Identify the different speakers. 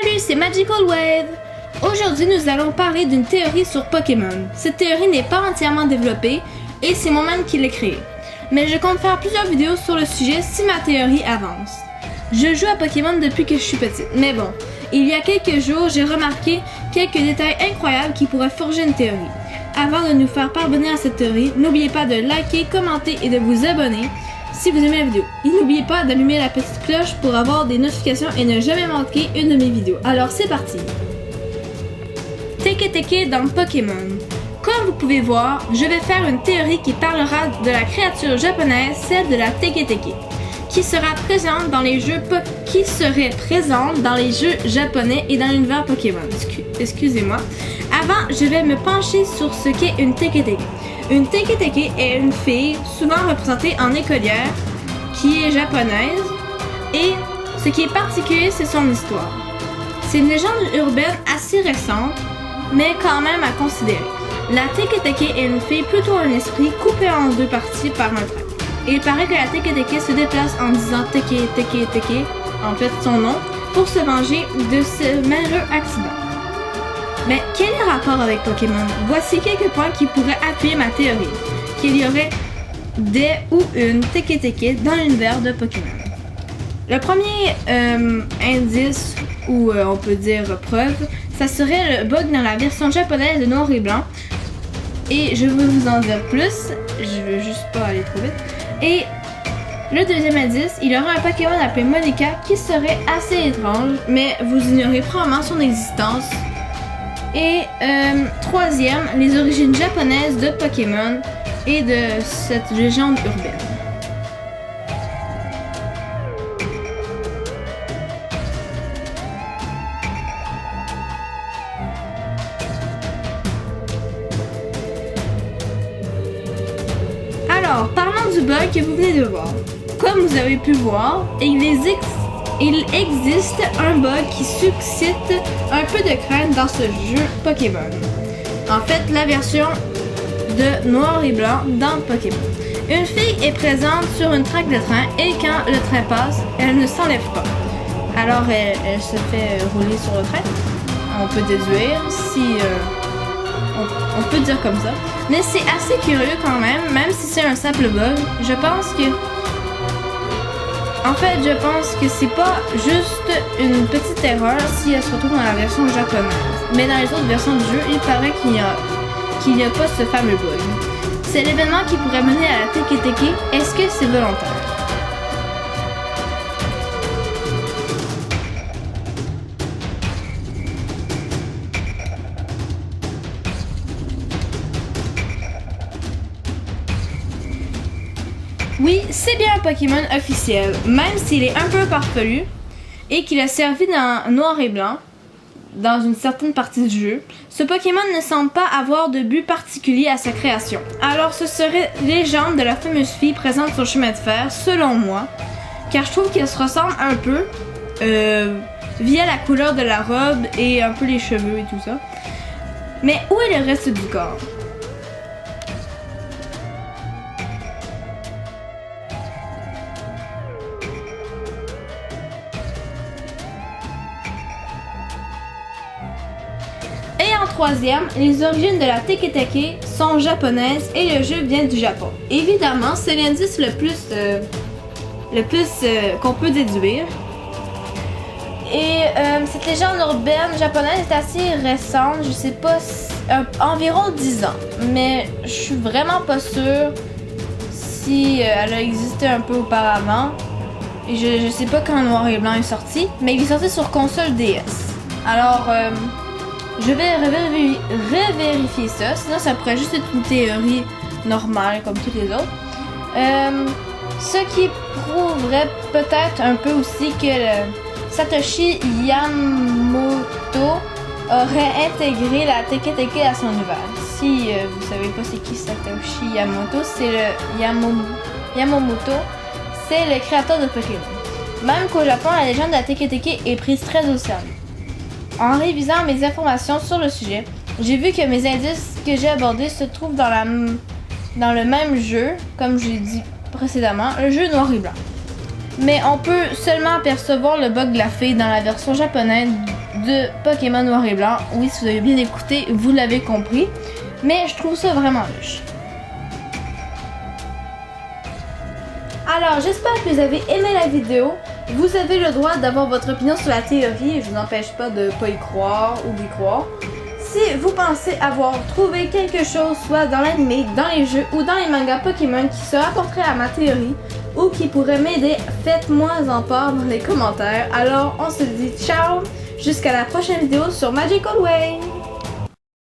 Speaker 1: Salut, c'est Magical Wave! Aujourd'hui, nous allons parler d'une théorie sur Pokémon. Cette théorie n'est pas entièrement développée et c'est moi-même qui l'ai créée. Mais je compte faire plusieurs vidéos sur le sujet si ma théorie avance. Je joue à Pokémon depuis que je suis petite, mais bon, il y a quelques jours, j'ai remarqué quelques détails incroyables qui pourraient forger une théorie. Avant de nous faire parvenir à cette théorie, n'oubliez pas de liker, commenter et de vous abonner si vous aimez la vidéo. Et n'oubliez pas d'allumer la petite cloche pour avoir des notifications et ne jamais manquer une de mes vidéos. Alors c'est parti! Teke Teke dans Pokémon. Comme vous pouvez voir, je vais faire une théorie qui parlera de la créature japonaise, celle de la Teke Teke, qui serait présente dans les jeux japonais et dans l'univers Pokémon. Excusez-moi. Avant, je vais me pencher sur ce qu'est une Teke Teke. Une Teke Teke est une fille, souvent représentée en écolière, qui est japonaise, et ce qui est particulier, c'est son histoire. C'est une légende urbaine assez récente, mais quand même à considérer. La Teke Teke est une fille plutôt un esprit coupé en deux parties par un trait. Il paraît que la Teke Teke se déplace en disant Teke Teke Teke, en fait son nom, pour se venger de ce malheureux accident. Mais quel est le rapport avec Pokémon? Voici quelques points qui pourraient appuyer ma théorie, qu'il y aurait des ou une Teke Teke dans l'univers de Pokémon. Le premier indice, ou on peut dire preuve, ça serait le bug dans la version japonaise de Noir et Blanc. Et je vais vous en dire plus, je veux juste pas aller trop vite. Et le deuxième indice, il y aurait un Pokémon appelé Monica qui serait assez étrange, mais vous ignorez probablement son existence. Et troisième, les origines japonaises de Pokémon et de cette légende urbaine. Alors, parlons du bug que vous venez de voir. Comme vous avez pu voir, il existe un bug qui suscite un peu de crainte dans ce jeu Pokémon. En fait, la version de Noir et Blanc dans Pokémon. Une fille est présente sur une traque de train et quand le train passe, elle ne s'enlève pas. Alors, elle se fait rouler sur le train. On peut déduire si... on peut dire comme ça. Mais c'est assez curieux quand même si c'est un simple bug. Je pense que c'est pas juste une petite erreur si elle se retrouve dans la version japonaise. Mais dans les autres versions du jeu, il paraît qu'il n'y a pas ce fameux bug. C'est l'événement qui pourrait mener à la Teke Teke. Est-ce que c'est volontaire? Oui, c'est bien un Pokémon officiel, même s'il est un peu farfelu et qu'il a servi dans Noir et Blanc, dans une certaine partie du jeu. Ce Pokémon ne semble pas avoir de but particulier à sa création. Alors ce serait légende de la fameuse fille présente sur le chemin de fer, selon moi, car je trouve qu'elle se ressemble un peu, via la couleur de la robe et un peu les cheveux et tout ça. Mais où est le reste du corps? Et en troisième, les origines de la Teke Teke sont japonaises et le jeu vient du Japon. Évidemment, c'est l'indice le plus qu'on peut déduire. Et cette légende urbaine japonaise est assez récente, je sais pas, environ 10 ans. Mais je suis vraiment pas sûre si elle a existé un peu auparavant. Et je sais pas quand Noir et Blanc est sorti, mais il est sorti sur console DS. Alors... je vais revérifier ça, sinon ça pourrait juste être une théorie normale comme toutes les autres. Ce qui prouverait peut-être un peu aussi que Satoshi Yamamoto aurait intégré la Teke Teke à son univers. Si vous savez pas c'est qui Satoshi Yamamoto, c'est le Yamamoto, c'est le créateur de Pokémon. Même qu'au Japon, la légende de la Teke Teke est prise très au sérieux. En révisant mes informations sur le sujet, j'ai vu que mes indices que j'ai abordés se trouvent dans le même jeu, comme je l'ai dit précédemment, le jeu Noir et Blanc. mais on peut seulement apercevoir le bug de la fée dans la version japonaise de Pokémon Noir et Blanc. Oui, si vous avez bien écouté, vous l'avez compris, mais je trouve ça vraiment louche. Alors, j'espère que vous avez aimé la vidéo. Vous avez le droit d'avoir votre opinion sur la théorie et je vous empêche pas de pas y croire ou d'y croire. Si vous pensez avoir trouvé quelque chose, soit dans l'anime, dans les jeux ou dans les mangas Pokémon qui se rapporterait à ma théorie ou qui pourrait m'aider, faites-moi en part dans les commentaires. Alors, on se dit ciao, jusqu'à la prochaine vidéo sur Magical Way!